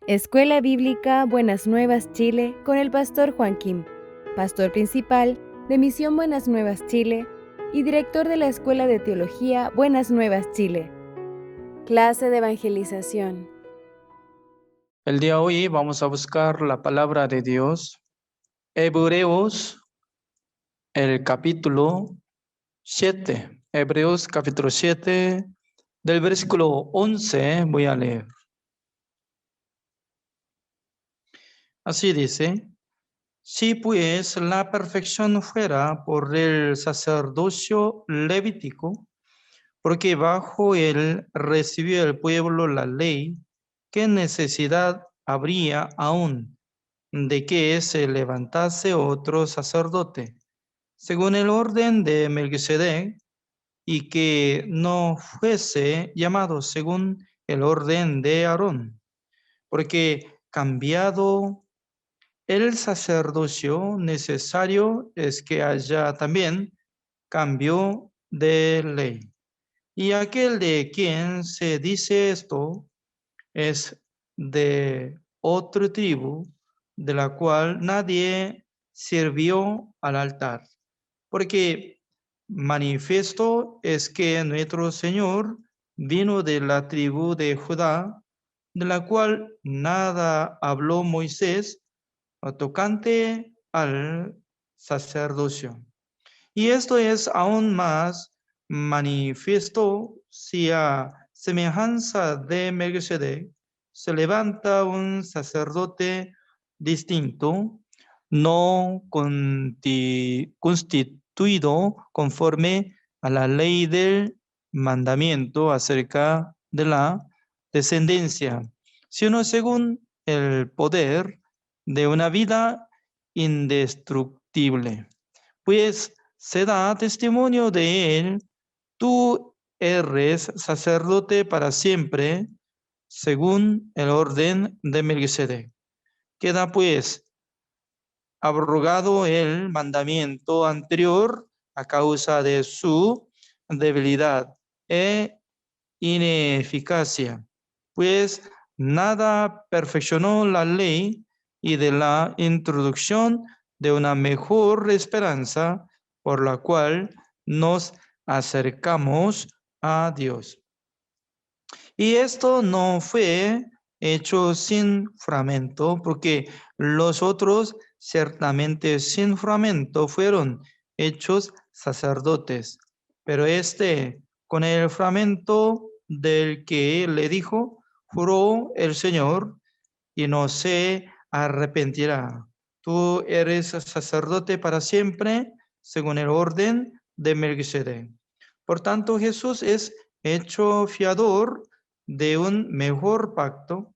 Escuela Bíblica Buenas Nuevas Chile con el pastor Juan Kim, pastor principal de Misión Buenas Nuevas Chile y director de la Escuela de Teología Buenas Nuevas Chile. Clase de evangelización. El día de hoy vamos a buscar la palabra de Dios. Hebreos, el capítulo 7. Hebreos capítulo 7, del versículo 11 voy a leer. Así dice: si pues la perfección fuera por el sacerdocio levítico, porque bajo él recibió el pueblo la ley, ¿qué necesidad habría aún de que se levantase otro sacerdote según el orden de Melquisedec, y que no fuese llamado según el orden de Aarón? Porque cambiado el sacerdocio, necesario es que haya también cambio de ley. Y aquel de quien se dice esto es de otra tribu, de la cual nadie sirvió al altar. Porque manifiesto es que nuestro Señor vino de la tribu de Judá, de la cual nada habló Moisés tocante al sacerdocio. Y esto es aún más manifiesto si a semejanza de Melquisedec se levanta un sacerdote distinto, no constituido conforme a la ley del mandamiento acerca de la descendencia, sino según el poder de una vida indestructible. Pues se da testimonio de él: tú eres sacerdote para siempre, según el orden de Melquisedec. Queda pues abrogado el mandamiento anterior a causa de su debilidad e ineficacia, pues nada perfeccionó la ley, y de la introducción de una mejor esperanza por la cual nos acercamos a Dios. Y esto no fue hecho sin juramento, porque los otros ciertamente sin juramento fueron hechos sacerdotes, pero este con el juramento del que le dijo: juró el Señor y no se arrepentirá. Tú eres sacerdote para siempre, según el orden de Melquisedec. Por tanto, Jesús es hecho fiador de un mejor pacto,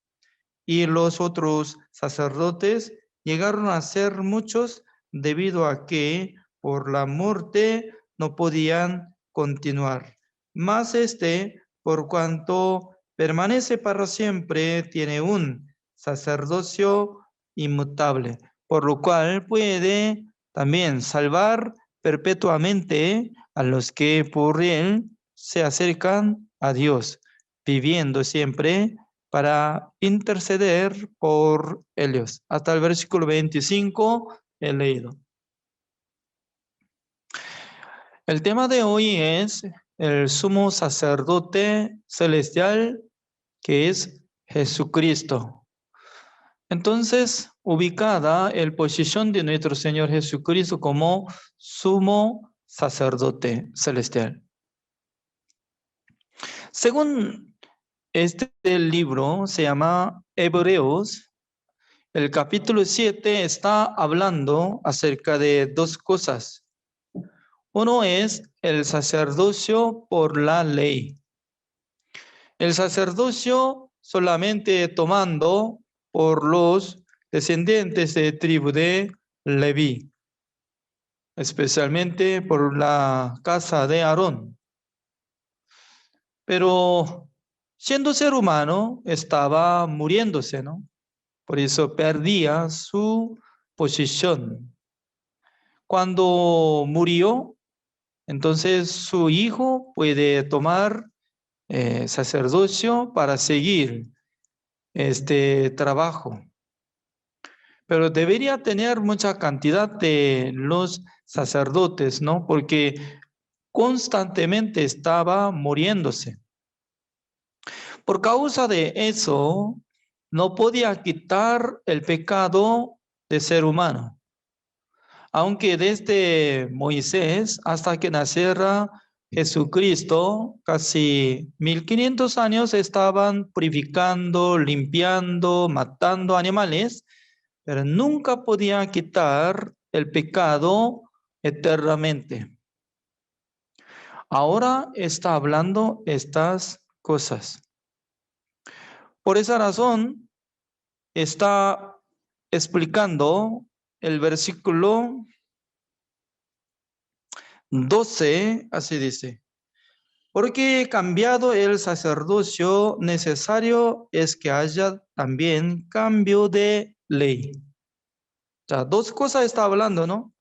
y los otros sacerdotes llegaron a ser muchos debido a que por la muerte no podían continuar. Mas este, por cuanto permanece para siempre, tiene un sacerdocio inmutable, por lo cual puede también salvar perpetuamente a los que por él se acercan a Dios, viviendo siempre para interceder por ellos. Hasta el versículo 25 he leído. El tema de hoy es el sumo sacerdote celestial, que es Jesucristo. Entonces, ubicada la posición de nuestro Señor Jesucristo como sumo sacerdote celestial. Según este libro, se llama Hebreos. El capítulo 7 está hablando acerca de dos cosas. Uno es el sacerdocio por la ley. El sacerdocio solamente tomando por los descendientes de tribu de Leví, especialmente por la casa de Aarón. Pero siendo ser humano, estaba muriéndose, ¿no? Por eso perdía su posición. Cuando murió, entonces su hijo puede tomar sacerdocio para seguir este trabajo. Pero debería tener mucha cantidad de los sacerdotes, ¿no? Porque constantemente estaba muriéndose. Por causa de eso, no podía quitar el pecado del ser humano. Aunque desde Moisés hasta que naciera Jesucristo, casi 1500 años estaban purificando, limpiando, matando animales, pero nunca podía quitar el pecado eternamente. Ahora está hablando estas cosas. Por esa razón, está explicando el versículo 12, así dice. Porque cambiado el sacerdocio, necesario es que haya también cambio de ley. O sea, dos cosas está hablando, ¿no?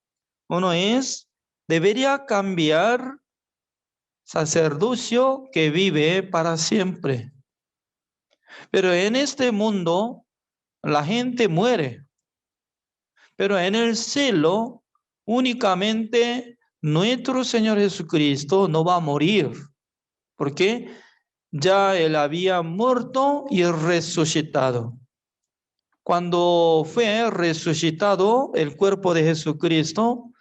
Uno es, debería cambiar sacerdocio que vive para siempre. Pero en este mundo, la gente muere. Pero en el cielo, únicamente nuestro Señor Jesucristo no va a morir. ¿Por qué? Ya él había muerto y resucitado. Cuando fue resucitado el cuerpo de Jesucristo,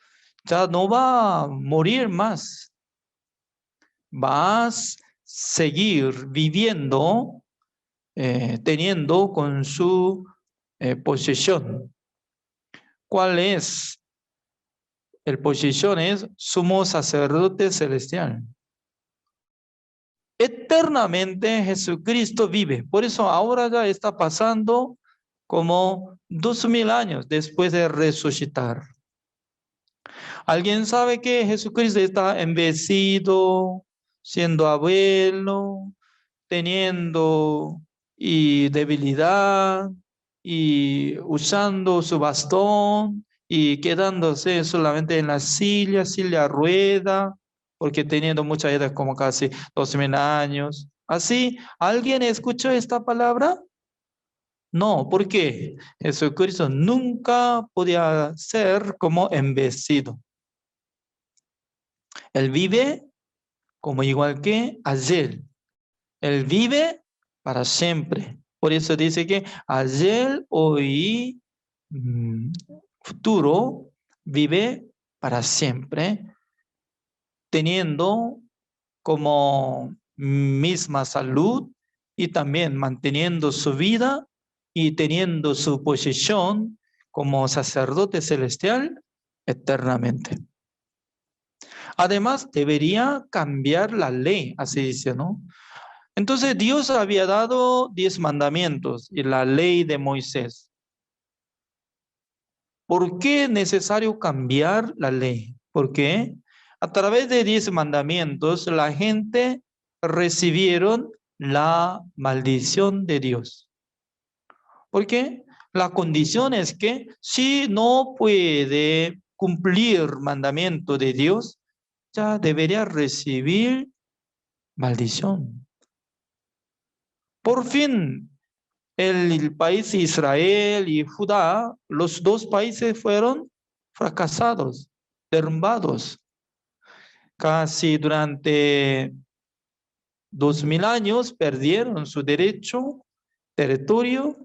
ya no va a morir más. Va a seguir viviendo, teniendo con su posesión. ¿Cuál es? El posesión es sumo sacerdote celestial. Eternamente Jesucristo vive. Por eso ahora ya está pasando como 2000 años después de resucitar. ¿Alguien sabe que Jesucristo está envejecido, siendo abuelo, teniendo debilidad y usando su bastón y quedándose solamente en la silla rueda, porque teniendo mucha edad, como casi 2000 años? ¿Así? ¿Alguien escuchó esta palabra? No, ¿por qué? Jesucristo nunca podía ser como envejecido. Él vive como igual que ayer. Él vive para siempre. Por eso dice que ayer, hoy, futuro, vive para siempre, teniendo como misma salud y también manteniendo su vida y teniendo su posición como sacerdote celestial eternamente. Además, debería cambiar la ley, así dice, ¿no? Entonces, Dios había dado 10 mandamientos y la ley de Moisés. ¿Por qué es necesario cambiar la ley? Porque a través de 10 mandamientos, la gente recibieron la maldición de Dios. ¿Por qué? La condición es que si no puede cumplir mandamiento de Dios, ya debería recibir maldición. Por fin, el país Israel y Judá, los dos países fueron fracasados, derrumbados. Casi durante 2000 años perdieron su derecho, territorio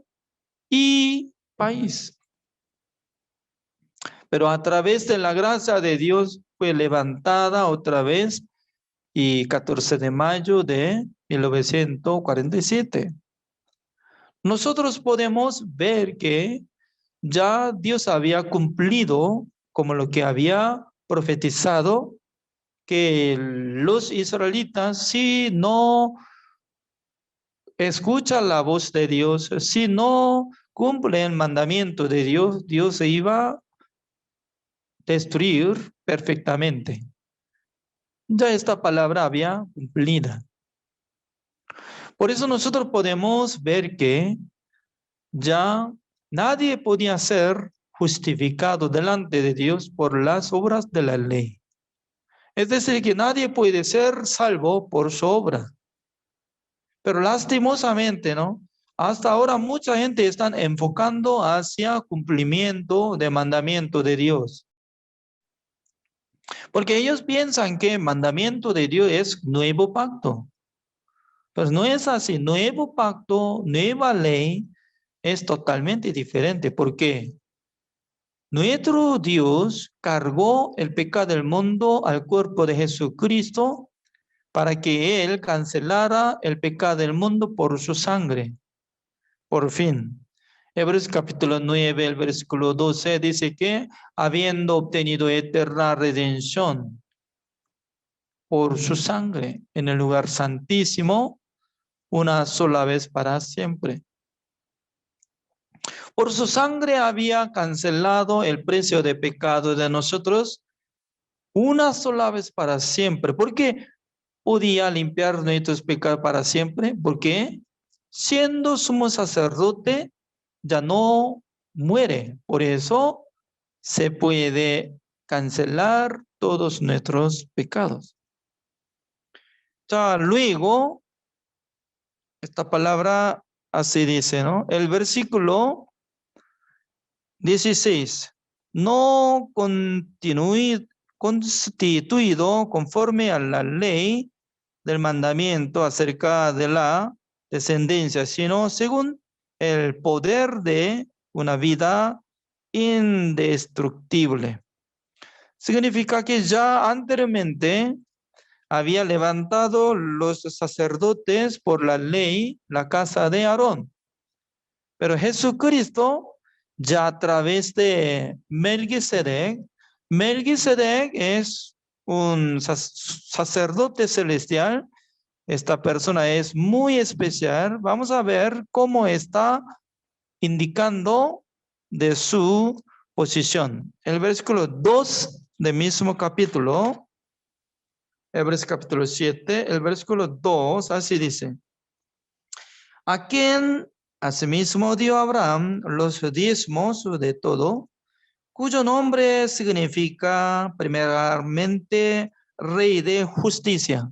y país. Pero a través de la gracia de Dios fue levantada otra vez y 14 de mayo de 1947. Nosotros podemos ver que ya Dios había cumplido como lo que había profetizado, que los israelitas, si no escuchan la voz de Dios, si no cumplen el mandamiento de Dios, Dios se iba a destruir perfectamente. Ya esta palabra había cumplida. Por eso nosotros podemos ver que ya nadie podía ser justificado delante de Dios por las obras de la ley. Es decir, que nadie puede ser salvo por su obra. Pero lastimosamente, ¿no? Hasta ahora mucha gente está enfocando hacia cumplimiento de mandamiento de Dios. Porque ellos piensan que mandamiento de Dios es nuevo pacto. Pues no es así. Nuevo pacto, nueva ley es totalmente diferente. ¿Por qué? Nuestro Dios cargó el pecado del mundo al cuerpo de Jesucristo para que Él cancelara el pecado del mundo por su sangre. Por fin. Hebreos capítulo 9, el versículo 12 dice que habiendo obtenido eterna redención por su sangre en el lugar santísimo, una sola vez para siempre. Por su sangre había cancelado el precio de pecado de nosotros una sola vez para siempre. ¿Por qué podía limpiar nuestros pecados para siempre? Porque siendo sumo sacerdote ya no muere. Por eso se puede cancelar todos nuestros pecados. Ya luego, esta palabra así dice, ¿no? El versículo 16. No constituido conforme a la ley del mandamiento acerca de la descendencia, sino según el poder de una vida indestructible. Significa que ya anteriormente había levantado los sacerdotes por la ley, la casa de Aarón. Pero Jesucristo, ya a través de Melquisedec, Melquisedec es un sacerdote celestial. Esta persona es muy especial. Vamos a ver cómo está indicando de su posición. El versículo 2 del mismo capítulo, Hebreos capítulo 7, el versículo 2, así dice. A quien asimismo dio Abraham los diezmos de todo, cuyo nombre significa primeramente rey de justicia.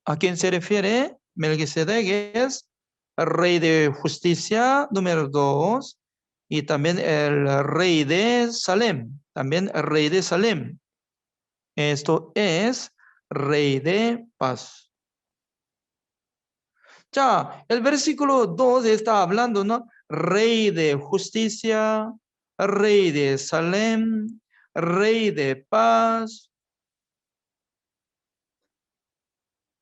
¿A quién se refiere? Melquisedec es rey de justicia, número 2, y también el rey de Salem, también el rey de Salem. Esto es rey de paz. Ya, el versículo 2 está hablando, ¿no? Rey de justicia, rey de Salem, rey de paz.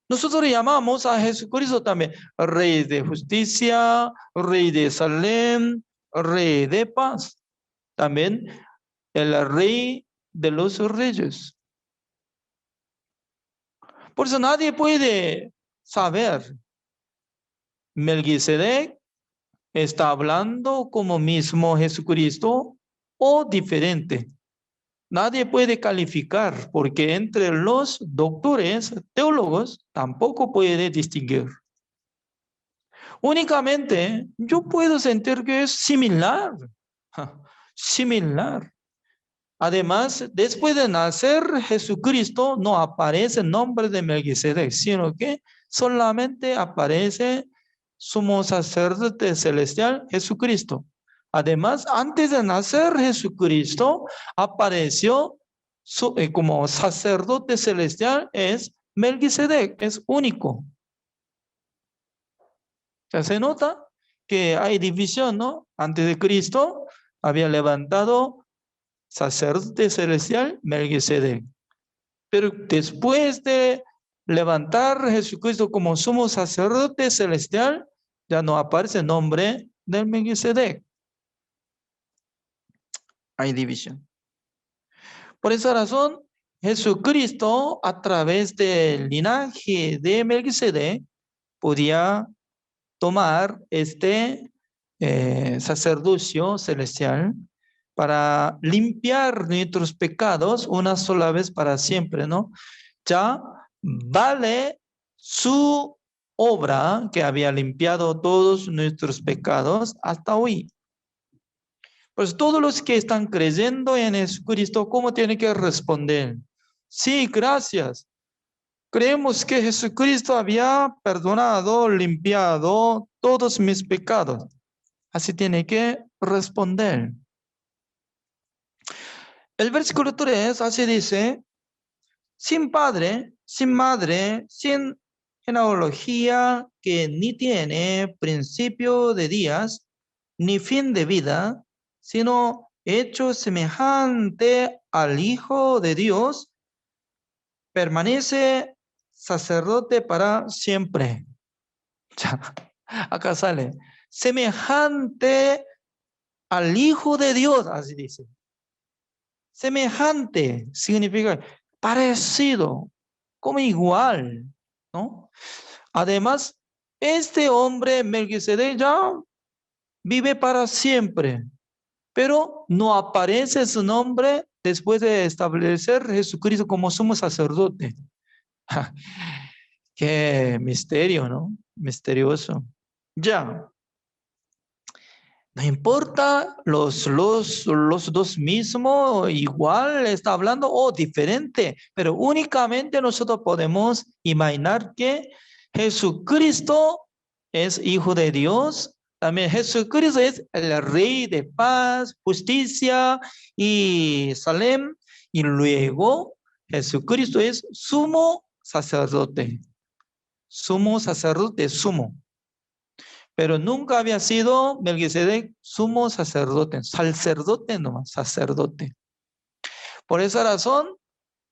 Nosotros llamamos a Jesucristo también rey de justicia, rey de Salem, rey de paz. También el rey de los reyes. Por eso nadie puede saber. Melquisedec está hablando como mismo Jesucristo o diferente. Nadie puede calificar porque entre los doctores, teólogos, tampoco puede distinguir. Únicamente yo puedo sentir que es similar. Similar. Además, después de nacer Jesucristo, no aparece el nombre de Melquisedec, sino que solamente aparece sumo sacerdote celestial Jesucristo. Además, antes de nacer Jesucristo, apareció como sacerdote celestial es Melquisedec, es único. Ya se nota que hay división, ¿no? Antes de Cristo había levantado sacerdote celestial Melquisedec. Pero después de levantar a Jesucristo como sumo sacerdote celestial, ya no aparece el nombre del Melquisedec. Hay división. Por esa razón, Jesucristo, a través del linaje de Melquisedec, podía tomar este sacerdocio celestial para limpiar nuestros pecados una sola vez para siempre, ¿no? Ya vale su obra que había limpiado todos nuestros pecados hasta hoy. Pues todos los que están creyendo en Jesucristo, ¿cómo tienen que responder? Sí, gracias. Creemos que Jesucristo había perdonado, limpiado todos mis pecados. Así tiene que responder. El versículo 3 así dice: sin padre, sin madre, sin genealogía, que ni tiene principio de días, ni fin de vida, sino hecho semejante al Hijo de Dios, permanece sacerdote para siempre. Acá sale, semejante al Hijo de Dios, así dice. Semejante significa parecido, como igual, ¿no? Además, este hombre Melquisedec ya vive para siempre, pero no aparece su nombre después de establecer Jesucristo como sumo sacerdote. Qué misterio, ¿no? Misterioso. Ya. No importa los dos mismos, igual está hablando o diferente, pero únicamente nosotros podemos imaginar que Jesucristo es Hijo de Dios. También Jesucristo es el Rey de paz, justicia y Salem. Y luego Jesucristo es sumo sacerdote. Sumo sacerdote, sumo. Pero nunca había sido Melquisedec sumo sacerdote, sacerdote nomás, sacerdote. Por esa razón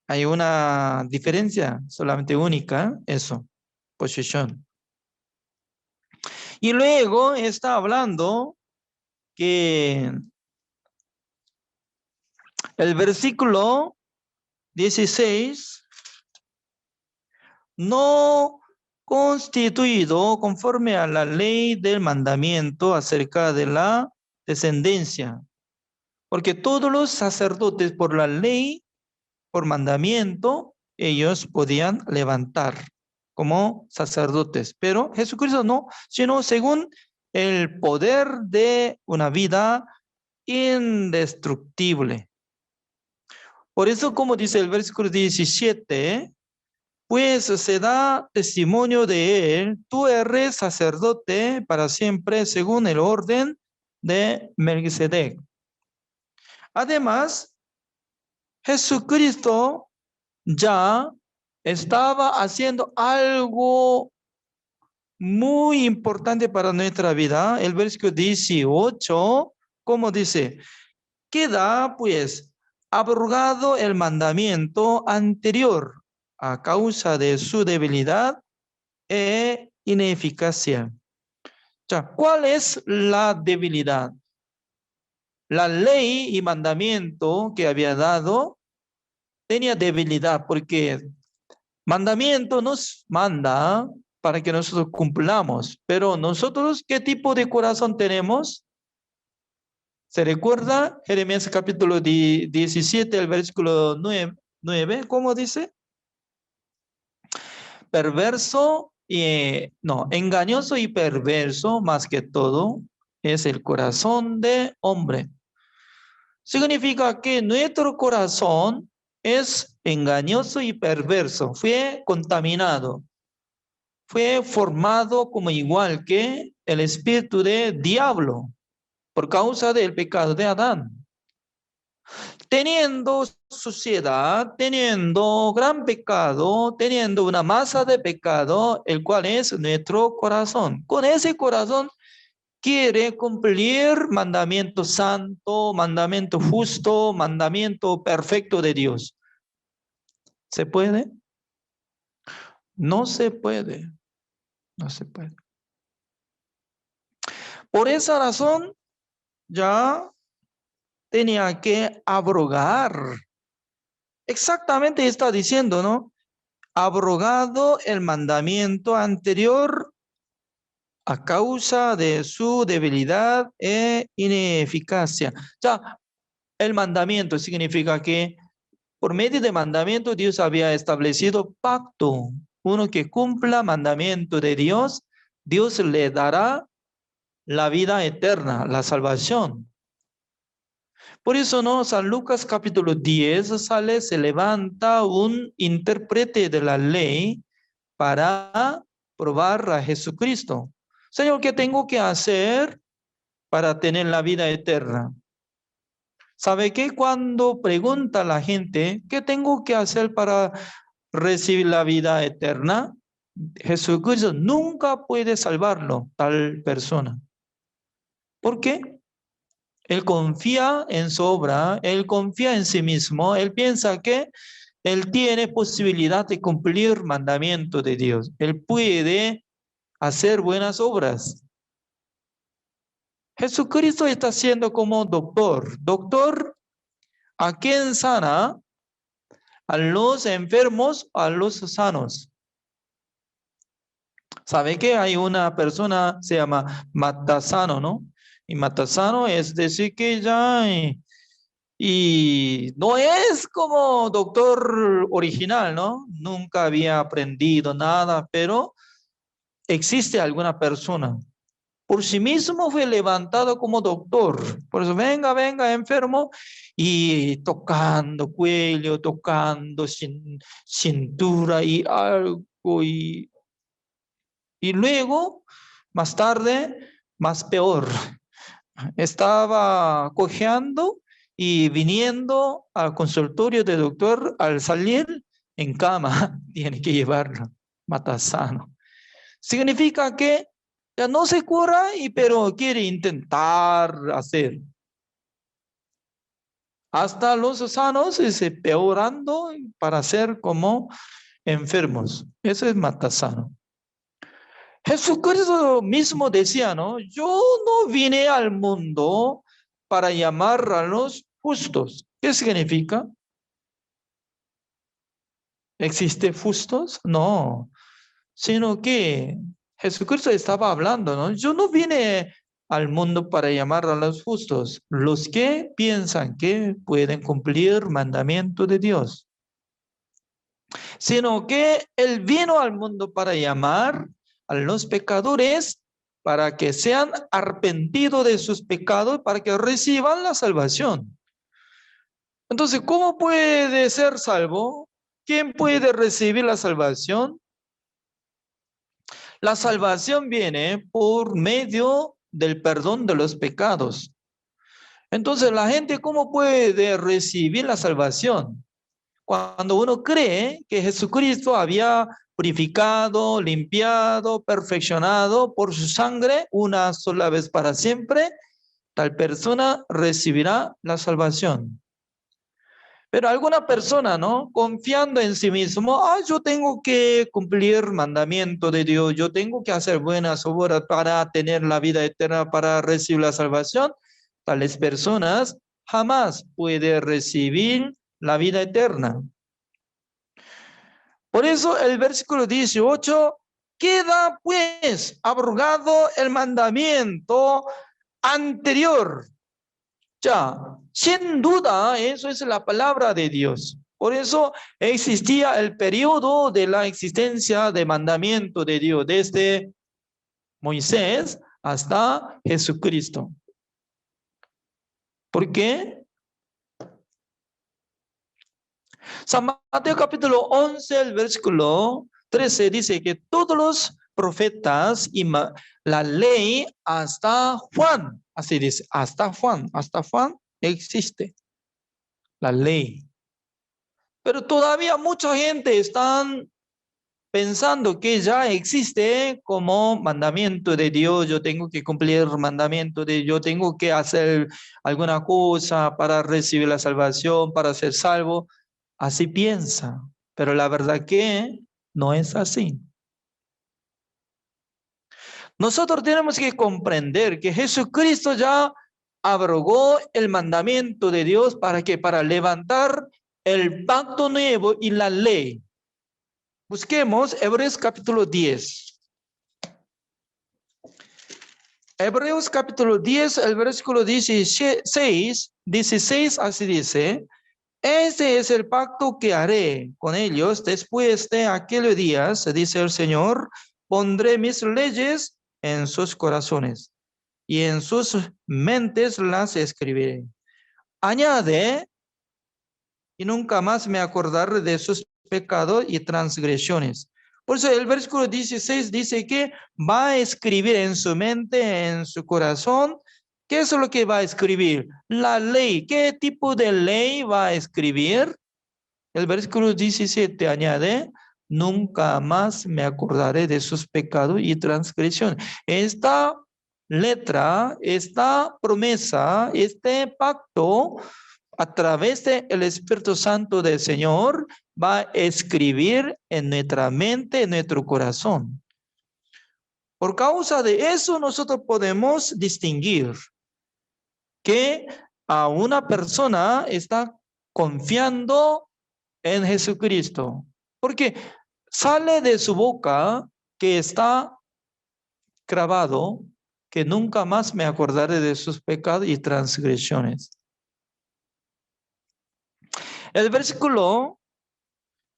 hay una diferencia solamente única, eso, posición. Y luego está hablando que el versículo 16, no constituido conforme a la ley del mandamiento acerca de la descendencia. Porque todos los sacerdotes por la ley, por mandamiento, ellos podían levantar como sacerdotes. Pero Jesucristo no, sino según el poder de una vida indestructible. Por eso, como dice el versículo 17, pues se da testimonio de él, tú eres sacerdote para siempre según el orden de Melquisedec. Además, Jesucristo ya estaba haciendo algo muy importante para nuestra vida. El versículo 18, como dice, queda pues abrogado el mandamiento anterior a causa de su debilidad e ineficacia. Ya, ¿cuál es la debilidad? La ley y mandamiento que había dado tenía debilidad porque mandamiento nos manda para que nosotros cumplamos, pero nosotros, ¿qué tipo de corazón tenemos? ¿Se recuerda? Jeremías capítulo 17, el versículo 9, ¿cómo dice? Perverso engañoso y perverso más que todo es el corazón de hombre. Significa que nuestro corazón es engañoso y perverso, fue contaminado, fue formado como igual que el espíritu de diablo por causa del pecado de Adán. Teniendo suciedad, teniendo gran pecado, teniendo una masa de pecado, el cual es nuestro corazón. Con ese corazón quiere cumplir mandamiento santo, mandamiento justo, mandamiento perfecto de Dios. ¿Se puede? No se puede. No se puede. Por esa razón, ya tenía que abrogar. Exactamente está diciendo, ¿no? Abrogado el mandamiento anterior a causa de su debilidad e ineficacia. Ya, el mandamiento significa que por medio de mandamiento Dios había establecido pacto. Uno que cumpla mandamiento de Dios, Dios le dará la vida eterna, la salvación. Por eso, ¿no? San Lucas capítulo 10 se levanta un intérprete de la ley para probar a Jesucristo. Señor, ¿qué tengo que hacer para tener la vida eterna? ¿Sabe qué? Cuando pregunta a la gente, ¿qué tengo que hacer para recibir la vida eterna? Jesucristo nunca puede salvarlo, tal persona. ¿Por qué? Él confía en su obra, él confía en sí mismo, él piensa que él tiene posibilidad de cumplir mandamiento de Dios. Él puede hacer buenas obras. Jesucristo está siendo como doctor. Doctor, ¿a quién sana? A los enfermos, a los sanos. ¿Sabe que hay una persona, se llama Matasano, ¿no? Y Matasano es decir que ya... Y no es como doctor original, ¿no? Nunca había aprendido nada, pero existe alguna persona. Por sí mismo fue levantado como doctor. Por eso, venga, venga, enfermo, y tocando cuello, tocando cintura y algo. Y luego, más tarde, más peor. Estaba cojeando y viniendo al consultorio del doctor, al salir en cama, tiene que llevarlo, Matasano. Significa que ya no se cura, pero quiere intentar hacer. Hasta los sanos se peorando para ser como enfermos. Eso es Matasano. Jesucristo mismo decía, ¿no? Yo no vine al mundo para llamar a los justos. ¿Qué significa? ¿Existe justos? No, sino que Jesucristo estaba hablando, ¿no? Yo no vine al mundo para llamar a los justos, los que piensan que pueden cumplir mandamiento de Dios, sino que Él vino al mundo para llamar a los pecadores para que sean arrepentidos de sus pecados, para que reciban la salvación. Entonces, ¿cómo puede ser salvo? ¿Quién puede recibir la salvación? La salvación viene por medio del perdón de los pecados. Entonces, la gente, ¿cómo puede recibir la salvación? Cuando uno cree que Jesucristo había purificado, limpiado, perfeccionado por su sangre una sola vez para siempre, tal persona recibirá la salvación. Pero alguna persona, ¿no? Confiando en sí mismo, yo tengo que cumplir mandamiento de Dios, yo tengo que hacer buenas obras para tener la vida eterna, para recibir la salvación. Tales personas jamás pueden recibir la vida eterna. Por eso el versículo 18, queda pues abrogado el mandamiento anterior. Ya, sin duda, eso es la palabra de Dios. Por eso existía el periodo de la existencia de mandamiento de Dios, desde Moisés hasta Jesucristo. ¿Por qué? San Mateo capítulo 11, el versículo 13 dice que todos los profetas y la ley hasta Juan, así dice, hasta Juan existe la ley. Pero todavía mucha gente está pensando que ya existe como mandamiento de Dios, yo tengo que cumplir mandamiento de Dios, yo tengo que hacer alguna cosa para recibir la salvación, para ser salvo. Así piensa, pero la verdad que no es así. Nosotros tenemos que comprender que Jesucristo ya abrogó el mandamiento de Dios para levantar el pacto nuevo y la ley. Busquemos Hebreos capítulo 10. Hebreos capítulo 10, el versículo 16 así dice: este es el pacto que haré con ellos después de aquellos días, dice el Señor, pondré mis leyes en sus corazones y en sus mentes las escribiré. añade, y nunca más me acordaré de sus pecados y transgresiones. Por eso el versículo 16 dice que va a escribir en su mente, en su corazón. ¿Qué es lo que va a escribir? La ley. ¿Qué tipo de ley va a escribir? El versículo 17 añade, nunca más me acordaré de sus pecados y transgresiones. Esta letra, esta promesa, este pacto, a través del Espíritu Santo del Señor, va a escribir en nuestra mente, en nuestro corazón. Por causa de eso, nosotros podemos distinguir que a una persona está confiando en Jesucristo, porque sale de su boca que está grabado, que nunca más me acordaré de sus pecados y transgresiones. El versículo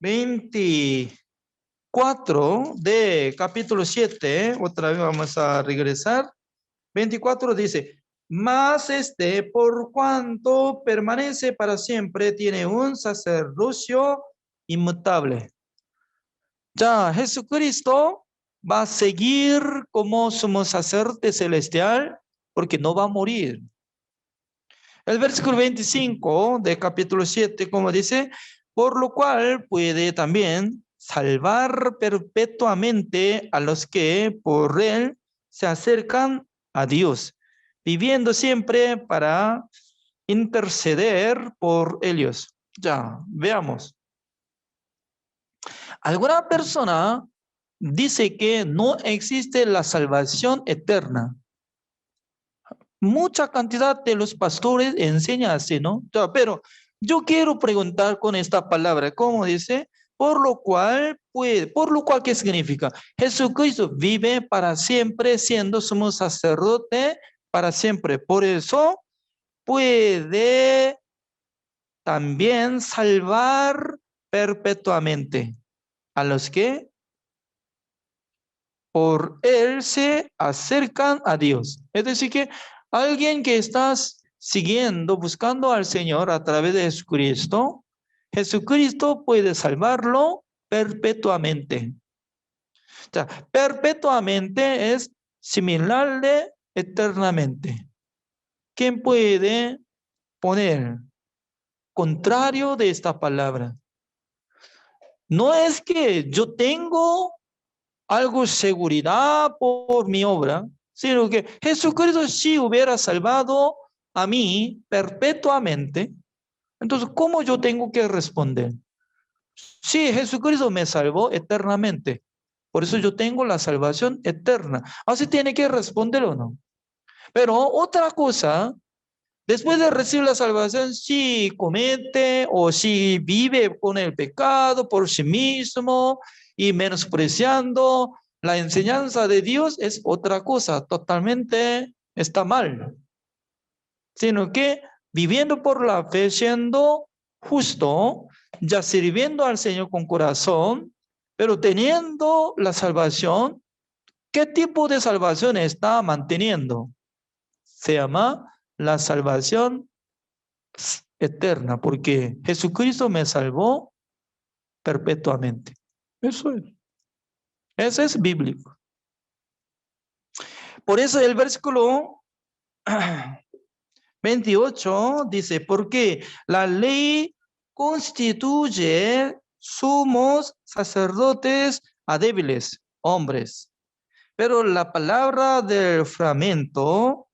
24 de capítulo 7, otra vez vamos a regresar. 24 dice, mas por cuanto permanece para siempre, tiene un sacerdocio inmutable. Ya, Jesucristo va a seguir como sumo sacerdote celestial porque no va a morir. El versículo 25 de capítulo 7, como dice, por lo cual puede también salvar perpetuamente a los que por él se acercan a Dios, viviendo siempre para interceder por ellos. Ya, veamos. Alguna persona dice que no existe la salvación eterna. Mucha cantidad de los pastores enseñan así, ¿no? Pero yo quiero preguntar con esta palabra, ¿cómo dice? Por lo cual, ¿qué significa? Jesucristo vive para siempre siendo sumo sacerdote para siempre. Por eso puede también salvar perpetuamente a los que por él se acercan a Dios. Es decir, que alguien que estás siguiendo, buscando al Señor a través de Jesucristo, Jesucristo puede salvarlo perpetuamente. O sea, perpetuamente es similar de eternamente. ¿Quién puede poner contrario de esta palabra? No es que yo tengo algo seguridad por mi obra, sino que Jesucristo si hubiera salvado a mí perpetuamente, entonces ¿cómo yo tengo que responder? Sí, Jesucristo me salvó eternamente, por eso yo tengo la salvación eterna. Así tiene que responder o no. Pero otra cosa, después de recibir la salvación, si comete o si vive con el pecado por sí mismo y menospreciando la enseñanza de Dios, es otra cosa, totalmente está mal. Sino que viviendo por la fe, siendo justo, ya sirviendo al Señor con corazón, pero teniendo la salvación, ¿qué tipo de salvación está manteniendo? Se llama la salvación eterna, porque Jesucristo me salvó perpetuamente. Eso es. Eso es bíblico. Por eso el versículo 28 dice, porque la ley constituye sumos sacerdotes a débiles hombres, pero la palabra del fragmento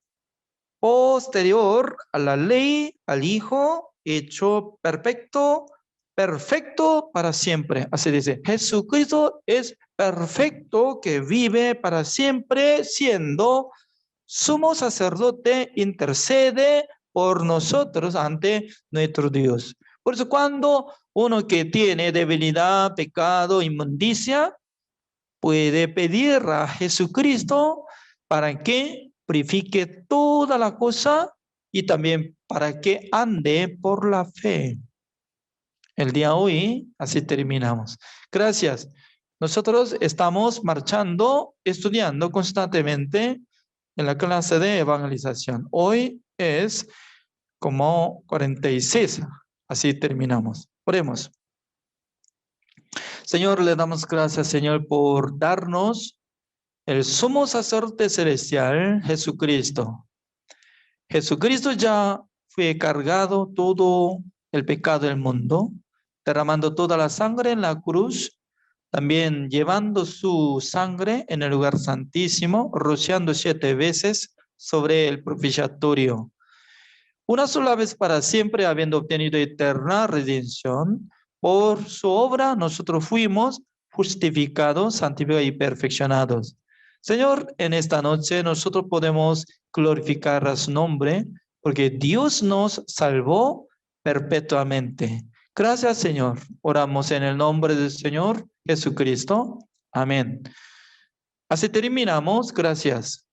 posterior a la ley, al Hijo, hecho perfecto, perfecto para siempre. Así dice, Jesucristo es perfecto que vive para siempre siendo sumo sacerdote, intercede por nosotros ante nuestro Dios. Por eso cuando uno que tiene debilidad, pecado, inmundicia, puede pedir a Jesucristo para que purifique toda la cosa y también para que ande por la fe. El día de hoy, así terminamos. Gracias. Nosotros estamos marchando, estudiando constantemente en la clase de evangelización. Hoy es como 46. Así terminamos. Oremos. Señor, le damos gracias, Señor, por darnos el sumo sacerdote celestial, Jesucristo. Jesucristo ya fue cargado todo el pecado del mundo, derramando toda la sangre en la cruz, también llevando su sangre en el lugar santísimo, rociando 7 veces sobre el propiciatorio. Una sola vez para siempre, habiendo obtenido eterna redención, por su obra nosotros fuimos justificados, santificados y perfeccionados. Señor, en esta noche nosotros podemos glorificar a su nombre, porque Dios nos salvó perpetuamente. Gracias, Señor. Oramos en el nombre del Señor Jesucristo. Amén. Así terminamos. Gracias.